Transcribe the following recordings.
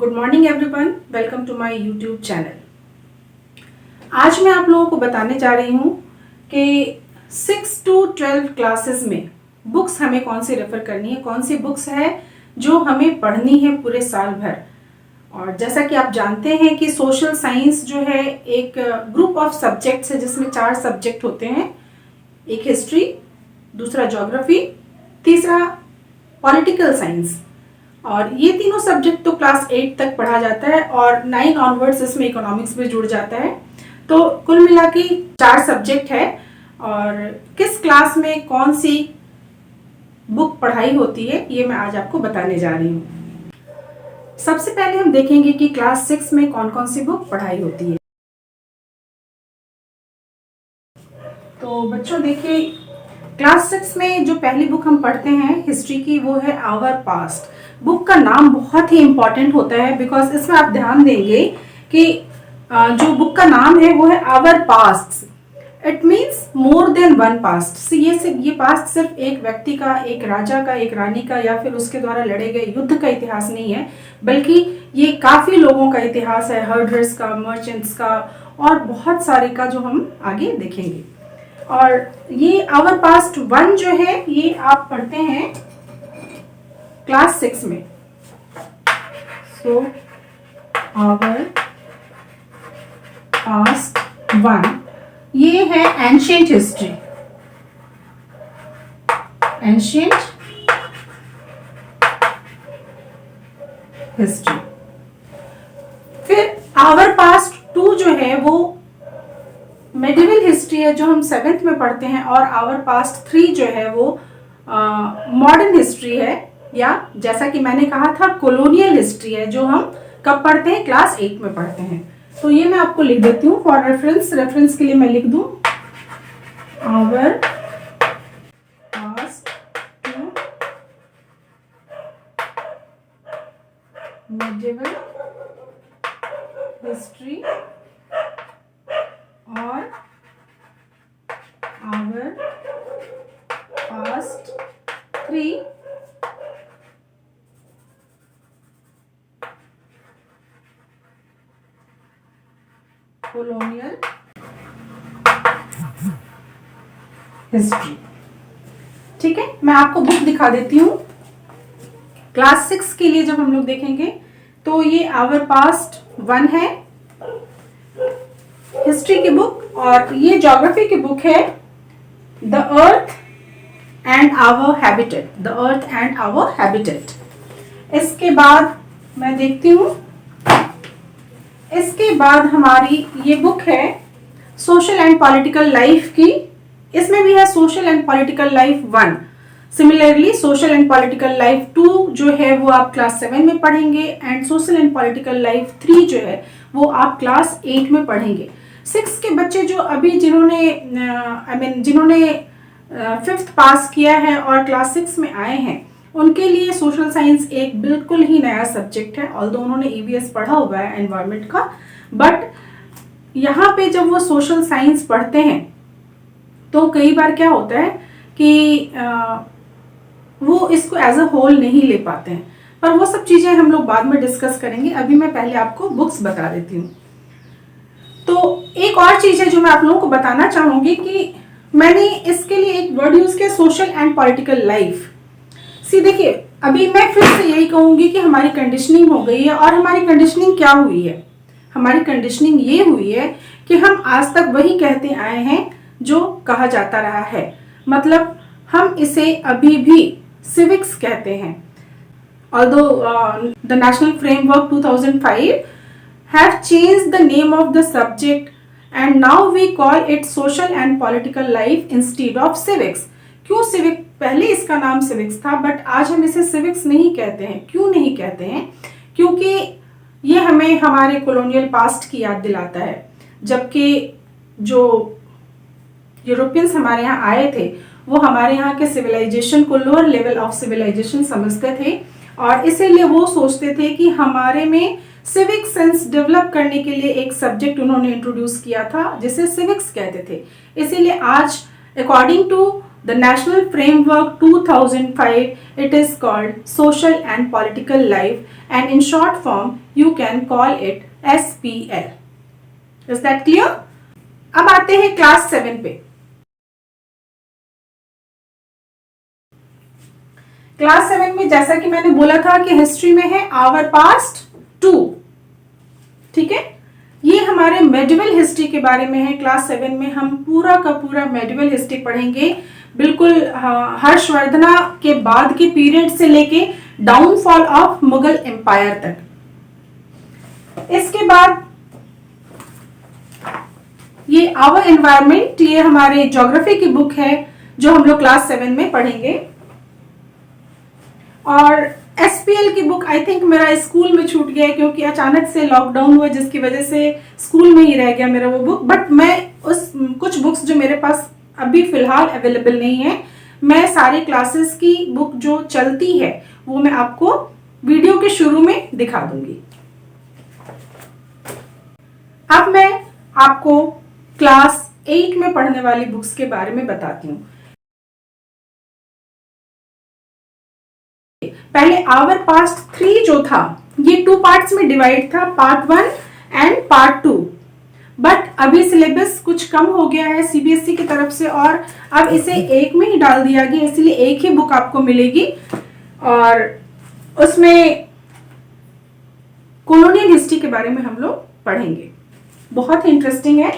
Good morning everyone, welcome to my YouTube channel. आज मैं आप लोगों को बताने जा रही हूँ कि 6 to 12 क्लासेस में बुक्स हमें कौन सी रेफर करनी है, कौन सी बुक्स है जो हमें पढ़नी है पूरे साल भर। और जैसा कि आप जानते हैं कि सोशल साइंस जो है एक ग्रुप ऑफ सब्जेक्ट्स है जिसमें 4 सब्जेक्ट होते हैं। एक हिस्ट्री, दूसरा ज्योग्राफी, तीसरा पॉलिटिकल साइंस। और ये तीनों सब्जेक्ट तो क्लास 8 तक पढ़ा जाता है और 9 ऑनवर्ड्स इसमें इकोनॉमिक्स भी जुड़ जाता है। तो कुल मिला के 4 सब्जेक्ट है और किस क्लास में कौन सी बुक पढ़ाई होती है ये मैं आज आपको बताने जा रही हूँ। सबसे पहले हम देखेंगे कि क्लास 6 में कौन कौन सी बुक पढ़ाई होती है। तो बच्चों देखिए, क्लास 6 में जो पहली बुक हम पढ़ते हैं हिस्ट्री की, वो है आवर पास्ट। बुक का नाम बहुत ही इंपॉर्टेंट होता है बिकॉज इसमें आप ध्यान देंगे कि जो बुक का नाम है वो है our past. It means more than one past. ये पास्ट सिर्फ एक व्यक्ति का, एक राजा का, एक रानी का या फिर उसके द्वारा लड़े गए युद्ध का इतिहास नहीं है, बल्कि ये काफी लोगों का इतिहास है, हर्डर्स का, मर्चेंट्स का और बहुत सारे का, जो हम आगे देखेंगे। और ये आवर पास्ट 1 जो है ये आप पढ़ते हैं क्लास 6 में। सो आवर पास्ट 1 ये है एंशिएंट हिस्ट्री। Ancient history. फिर आवर पास्ट 2 जो है वो मेडिवल हिस्ट्री है जो हम 7th में पढ़ते हैं, और आवर पास्ट 3 जो है वो मॉडर्न हिस्ट्री है, या जैसा कि मैंने कहा था कॉलोनियल हिस्ट्री है जो हम कब पढ़ते हैं, क्लास 8 में पढ़ते हैं। तो ये मैं आपको लिख देती हूँ फॉर रेफरेंस के लिए मैं लिख दूं आवर पास्ट 2 मेडिवल हिस्ट्री और आवर पास्ट 3 कॉलोनियल हिस्ट्री। ठीक है, मैं आपको बुक दिखा देती हूँ। क्लास 6 के लिए जब हम लोग देखेंगे तो ये आवर पास्ट 1 है हिस्ट्री की बुक, और ये ज्योग्राफी की बुक है the earth and our habitat. The earth and our habitat. इसके बाद मैं देखती हूँ, इसके बाद हमारी ये बुक है सोशल एंड पॉलिटिकल लाइफ की। इसमें भी है social and political life 1। Similarly social and political life 2 जो है वो आप क्लास 7 में पढ़ेंगे, and social and political life 3 जो है वो आप क्लास 8 में पढ़ेंगे। 6 के बच्चे जो अभी जिन्होंने 5th पास किया है और क्लास 6 में आए हैं, उनके लिए सोशल साइंस एक बिल्कुल ही नया सब्जेक्ट है। ऑल्दो उन्होंने ईवीएस पढ़ा हुआ है एनवायरनमेंट का, बट यहाँ पे जब वो सोशल साइंस पढ़ते हैं तो कई बार क्या होता है कि वो इसको एज अ होल नहीं ले पाते हैं, पर वो सब चीजें हम लोग बाद में डिस्कस करेंगे। अभी मैं पहले आपको बुक्स बता देती हूँ। तो एक और चीज है जो मैं आप लोगों को बताना चाहूंगी कि मैंने इसके लिए एक वर्ड यूज किया, सोशल एंड पॉलिटिकल लाइफ। देखिए, अभी मैं फिर से यही कहूंगी कि हमारी कंडीशनिंग हो गई है, और हमारी कंडीशनिंग क्या हुई है? हमारी कंडीशनिंग ये हुई है कि हम आज तक वही कहते आए हैं जो कहा जाता रहा है। मतलब हम इसे अभी भी सिविक्स कहते हैं। Although the national framework 2005 have changed the name of the subject and now we call it social and political life instead of civics. क्यों सिविक? पहले इसका नाम सिविक्स था, बट आज हम इसे सिविक्स नहीं कहते हैं। क्यों नहीं कहते हैं? क्योंकि ये हमें हमारे कॉलोनियल पास्ट की याद दिलाता है, जबकि जो यूरोपियंस हमारे यहाँ आए थे वो हमारे यहाँ के सिविलाइजेशन को लोअर लेवल ऑफ सिविलाइजेशन समझते थे, और इसीलिए वो सोचते थे कि हमारे में सिविक सेंस डेवलप करने के लिए एक सब्जेक्ट उन्होंने इंट्रोड्यूस किया था जिसे सिविक्स कहते थे। इसीलिए आज according to the National Framework 2005, it is called Social and Political Life, and in short form you can call it SPL. Is that clear? अब आते हैं क्लास 7 पे। क्लास 7 में जैसा कि मैंने बोला था कि हिस्ट्री में है आवर पास्ट 2, ठीक है। ये हमारे मेडिवल हिस्ट्री के बारे में है। क्लास 7 में हम पूरा का पूरा मेडिवल हिस्ट्री पढ़ेंगे, बिल्कुल हर्षवर्धना के बाद के पीरियड से लेके डाउनफॉल ऑफ मुगल एम्पायर तक। इसके बाद ये आवर एनवायरमेंट, ये हमारे ज्योग्राफी की बुक है जो हम लोग क्लास 7 में पढ़ेंगे। और एसपीएल की बुक आई थिंक मेरा स्कूल में छूट गया है क्योंकि अचानक से लॉकडाउन हुआ, जिसकी वजह से स्कूल में ही रह गया मेरा वो बुक। बट मैं उस कुछ बुक्स जो मेरे पास अभी फिलहाल अवेलेबल नहीं है, मैं सारे क्लासेस की बुक जो चलती है वो मैं आपको वीडियो के शुरू में दिखा दूंगी। अब मैं आपको क्लास 8 में पढ़ने वाली बुक्स के बारे में बताती हूँ। पहले आवर पास्ट 3 जो था ये 2 पार्ट्स में डिवाइड था, पार्ट 1 एंड पार्ट 2। बट अभी सिलेबस कुछ कम हो गया है सीबीएसई की तरफ से और अब इसे एक में ही डाल दिया गया, इसलिए एक ही बुक आपको मिलेगी और उसमें कॉलोनियल हिस्ट्री के बारे में हम लोग पढ़ेंगे। बहुत ही इंटरेस्टिंग है।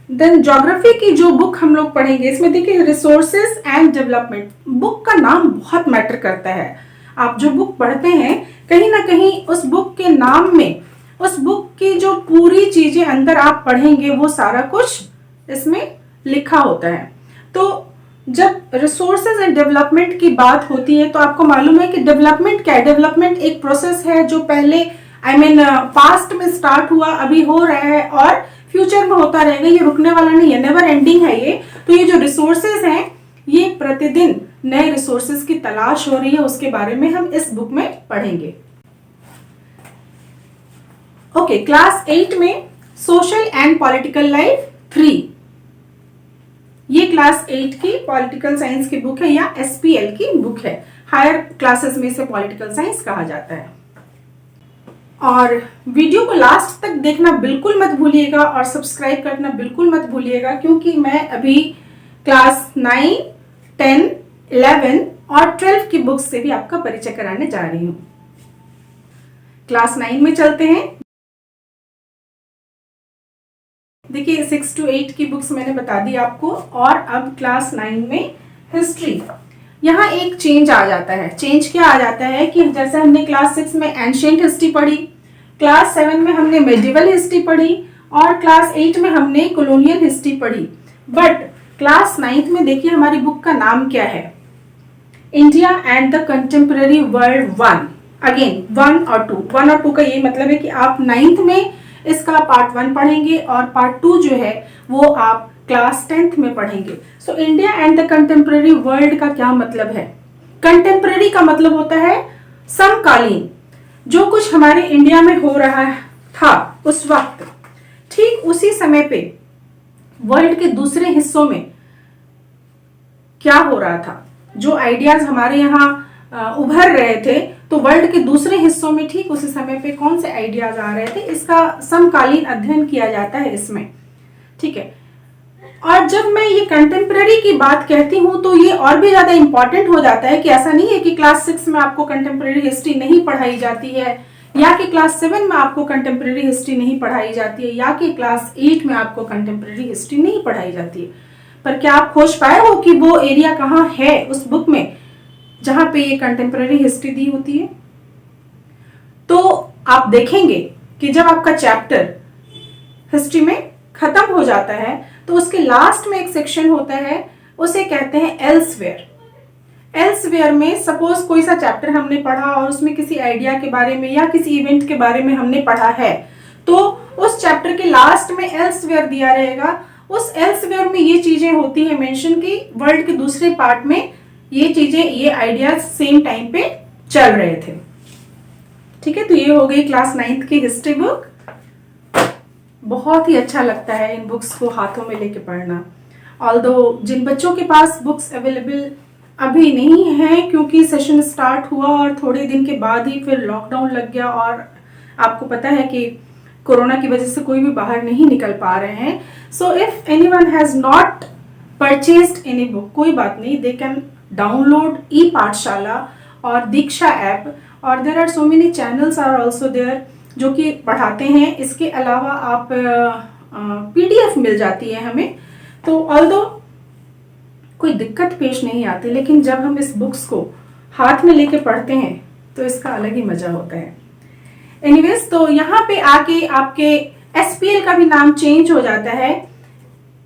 देन ज्योग्राफी की जो बुक हम लोग पढ़ेंगे, इसमें देखिए रिसोर्सेज एंड डेवलपमेंट। बुक का नाम बहुत मैटर करता है। आप जो बुक पढ़ते हैं कहीं ना कहीं उस बुक के नाम में, उस बुक की जो पूरी चीजें अंदर आप पढ़ेंगे वो सारा कुछ इसमें लिखा होता है। तो जब रिसोर्सेज एंड डेवलपमेंट की बात होती है तो आपको मालूम है कि डेवलपमेंट क्या है। डेवलपमेंट एक प्रोसेस है जो पहले पास्ट में स्टार्ट हुआ, अभी हो रहा है और फ्यूचर में होता रहेगा। ये रुकने वाला नहीं है, नेवर एंडिंग है ये। तो ये जो रिसोर्सेज हैं ये प्रतिदिन नए रिसोर्सेज की तलाश हो रही है, उसके बारे में हम इस बुक में पढ़ेंगे। ओके, क्लास 8 में सोशल एंड पॉलिटिकल लाइफ 3, ये क्लास 8 की पॉलिटिकल साइंस की बुक है या एसपीएल की बुक है। हायर क्लासेस में इसे पॉलिटिकल साइंस कहा जाता है। और वीडियो को लास्ट तक देखना बिल्कुल मत भूलिएगा और सब्सक्राइब करना बिल्कुल मत भूलिएगा, क्योंकि मैं अभी क्लास 9, 10, 11 और 12 की बुक्स से भी आपका परिचय कराने जा रही हूं। क्लास 9 में चलते हैं। देखिए 6 to 8 की बुक्स मैंने बता दी आपको, और अब क्लास 9 में हिस्ट्री। यहाँ एक चेंज आ जाता है। चेंज क्या आ जाता है कि जैसे हमने क्लास 6 में एंशिएंट हिस्ट्री पढ़ी, क्लास 7 में हमने मेडिवल हिस्ट्री पढ़ी और क्लास 8 में हमने कॉलोनियल हिस्ट्री पढ़ी। बट क्लास 9 में देखिए हमारी बुक का नाम क्या है, India and the contemporary world 1। Again 1 और 2, 1 और 2 का ये मतलब है कि आप 9th में इसका पार्ट 1 पढ़ेंगे और पार्ट 2 जो है वो आप क्लास 10th में पढ़ेंगे। So India and the contemporary world का क्या मतलब है? कंटेम्पररी का मतलब होता है समकालीन, जो कुछ हमारे इंडिया में हो रहा था उस वक्त, ठीक उसी समय पे वर्ल्ड के दूसरे हिस्सों में क्या हो रहा था, जो आइडियाज हमारे यहाँ उभर रहे थे, तो वर्ल्ड के दूसरे हिस्सों में ठीक उसी समय पे कौन से आइडियाज आ रहे थे, इसका समकालीन अध्ययन किया जाता है इसमें, ठीक है। और जब मैं ये कंटेम्पररी की बात कहती हूँ तो ये और भी ज्यादा इंपॉर्टेंट हो जाता है कि ऐसा नहीं है कि क्लास 6 में आपको कंटेम्पररी हिस्ट्री नहीं पढ़ाई जाती है, या कि क्लास 7 में आपको कंटेम्पररी हिस्ट्री नहीं पढ़ाई जाती है, या कि क्लास 8 में आपको कंटेम्पररी हिस्ट्री नहीं पढ़ाई जाती है। पर क्या आप खोज पाए हो कि वो एरिया कहाँ है उस बुक में जहां पे ये कंटेम्पररी हिस्ट्री दी होती है? तो आप देखेंगे कि जब आपका चैप्टर हिस्ट्री में खत्म हो जाता है तो उसके लास्ट में एक सेक्शन होता है, उसे कहते हैं एल्सवेयर। एल्सवेयर में सपोज कोई सा चैप्टर हमने पढ़ा और उसमें किसी आइडिया के बारे में या किसी इवेंट के बारे में हमने पढ़ा है, तो उस चैप्टर के लास्ट में एल्सवेयर दिया रहेगा। उस एल्सवेयर में ये चीजें होती है मेंशन की वर्ल्ड के दूसरे पार्ट में ये चीजें, ये आइडियाज सेम टाइम पे चल रहे थे, ठीक है। तो ये हो गई क्लास 9th की हिस्ट्री बुक। बहुत ही अच्छा लगता है इन बुक्स को हाथों में लेके पढ़ना। ऑल्दो जिन बच्चों के पास बुक्स अवेलेबल अभी नहीं है, क्योंकि सेशन स्टार्ट हुआ और थोड़े दिन के बाद ही फिर लॉकडाउन लग गया, और आपको पता है कि कोरोना की वजह से कोई भी बाहर नहीं निकल पा रहे हैं। So if anyone has not purchased any book, कोई बात नहीं, they can download e Pathshala और दीक्षा ऐप, और there are so many channels are also there जो कि पढ़ाते हैं। इसके अलावा आप पीडीएफ मिल जाती है हमें, तो ऑल्दो कोई दिक्कत पेश नहीं आती, लेकिन जब हम इस बुक्स को हाथ में लेके पढ़ते हैं तो इसका अलग ही मजा होता है। एनीवेज, तो यहाँ पे आके आपके एसपीएल का भी नाम चेंज हो जाता है।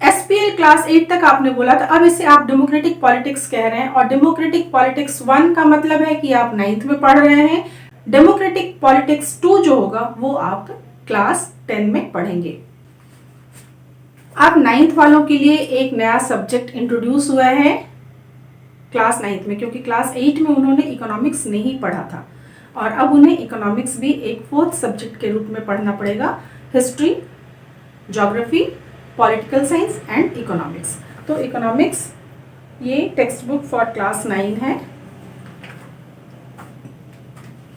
एसपीएल क्लास 8 तक आपने बोला था, अब इसे आप डेमोक्रेटिक पॉलिटिक्स कह रहे हैं, और डेमोक्रेटिक पॉलिटिक्स 1 का मतलब है कि आप 9th में पढ़ रहे हैं। डेमोक्रेटिक पॉलिटिक्स 2 जो होगा वो आप क्लास 10 में पढ़ेंगे। अब 9th वालों के लिए एक नया सब्जेक्ट इंट्रोड्यूस हुआ है क्लास 9th में, क्योंकि क्लास 8 में उन्होंने इकोनॉमिक्स नहीं पढ़ा था, और अब उन्हें इकोनॉमिक्स भी एक 4th सब्जेक्ट के रूप में पढ़ना पड़ेगा। History, geography, political science and economics. तो इकोनॉमिक्स ये टेक्स्ट बुक फॉर क्लास 9 है।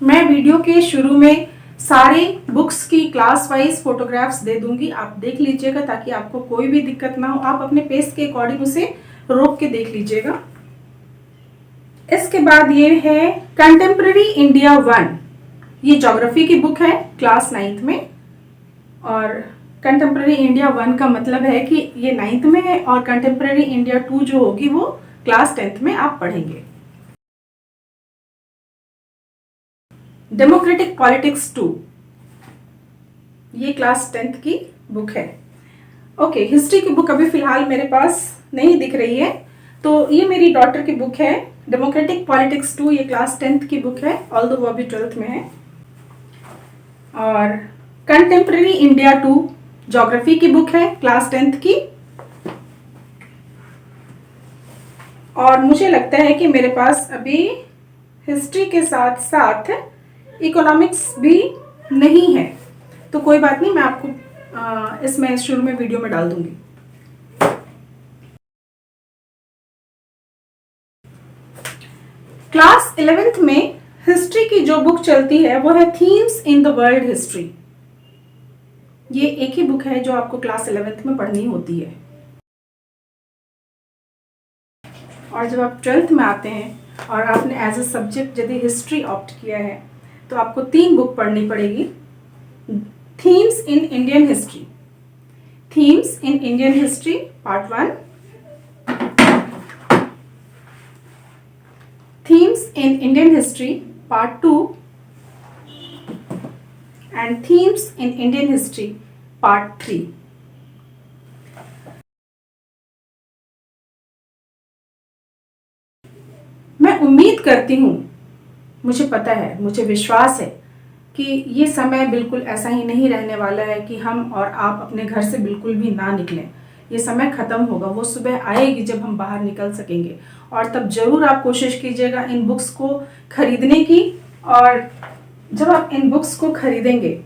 मैं वीडियो के शुरू में सारे बुक्स की क्लास वाइज फोटोग्राफ्स दे दूंगी, आप देख लीजिएगा ताकि आपको कोई भी दिक्कत ना हो। आप अपने पेस के अकॉर्डिंग उसे रोक के देख लीजिएगा। इसके बाद ये है कंटेम्प्रेरी इंडिया 1, ये ज्योग्राफी की बुक है क्लास 9th में, और कंटेम्प्रेरी इंडिया 1 का मतलब है कि ये 9th में है, और कंटेम्प्रेरी इंडिया 2 जो होगी वो क्लास 10th में आप पढ़ेंगे। डेमोक्रेटिक पॉलिटिक्स 2 ये क्लास 10th की बुक है। ओके, हिस्ट्री की बुक अभी फिलहाल मेरे पास नहीं दिख रही है, तो ये मेरी डॉटर की बुक है। डेमोक्रेटिक पॉलिटिक्स 2 ये क्लास 10th की बुक है, ऑल्दो वो अभी 12th में है। और कंटेम्प्रेरी इंडिया 2 ज्योग्राफी की बुक है क्लास 10th की, और मुझे लगता है कि मेरे पास अभी हिस्ट्री के साथ साथ इकोनॉमिक्स भी नहीं है, तो कोई बात नहीं, मैं आपको इसमें शुरू में वीडियो में डाल दूंगी। क्लास 11th में हिस्ट्री की जो बुक चलती है वो है themes in the world history. ये एक ही बुक है जो आपको क्लास 11th में पढ़नी होती है, और जब आप 12th में आते हैं और आपने एज अ सब्जेक्ट यदि हिस्ट्री ऑप्ट किया है तो आपको 3 बुक पढ़नी पड़ेगी। Themes in Indian history, themes in Indian history part 1, themes in Indian history part 2 and themes in Indian history part 3। मैं उम्मीद करती हूँ, मुझे पता है, मुझे विश्वास है कि ये समय बिल्कुल ऐसा ही नहीं रहने वाला है कि हम और आप अपने घर से बिल्कुल भी ना निकलें। ये समय ख़त्म होगा, वो सुबह आएगी जब हम बाहर निकल सकेंगे, और तब ज़रूर आप कोशिश कीजिएगा इन बुक्स को खरीदने की। और जब आप इन बुक्स को खरीदेंगे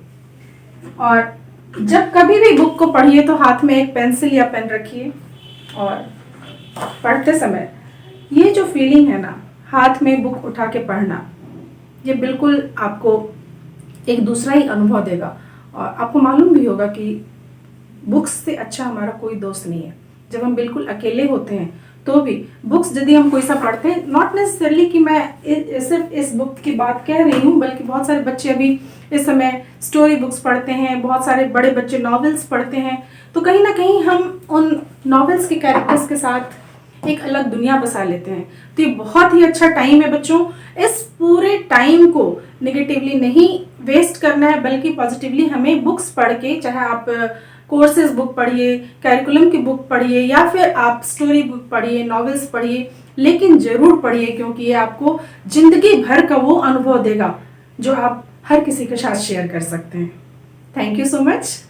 और जब कभी भी बुक को पढ़िए तो हाथ में एक पेंसिल या पेन रखिए, और पढ़ते समय ये जो फीलिंग है ना, हाथ में बुक उठा के पढ़ना, ये बिल्कुल आपको एक दूसरा ही अनुभव देगा। और आपको मालूम भी होगा कि बुक्स से अच्छा हमारा कोई दोस्त नहीं है। जब हम बिल्कुल अकेले होते हैं तो भी बुक्स यदि हम कोई सा पढ़ते हैं, नॉट नेसेसरली कि मैं सिर्फ इस बुक की बात कह रही हूँ, बल्कि बहुत सारे बच्चे अभी इस समय स्टोरी बुक्स पढ़ते हैं, बहुत सारे बड़े बच्चे नॉवेल्स पढ़ते हैं, तो कहीं ना कहीं हम उन नॉवेल्स के कैरेक्टर्स के साथ एक अलग दुनिया बसा लेते हैं। तो ये बहुत ही अच्छा टाइम है बच्चों, इस पूरे टाइम को नेगेटिवली नहीं वेस्ट करना है, बल्कि पॉजिटिवली हमें बुक्स पढ़ के, चाहे आप कोर्सेज बुक पढ़िए, कैरिकुलम की बुक पढ़िए, या फिर आप स्टोरी बुक पढ़िए, नॉवेल्स पढ़िए, लेकिन जरूर पढ़िए, क्योंकि ये आपको जिंदगी भर का वो अनुभव देगा जो आप हर किसी के साथ शेयर कर सकते हैं। Thank you so much.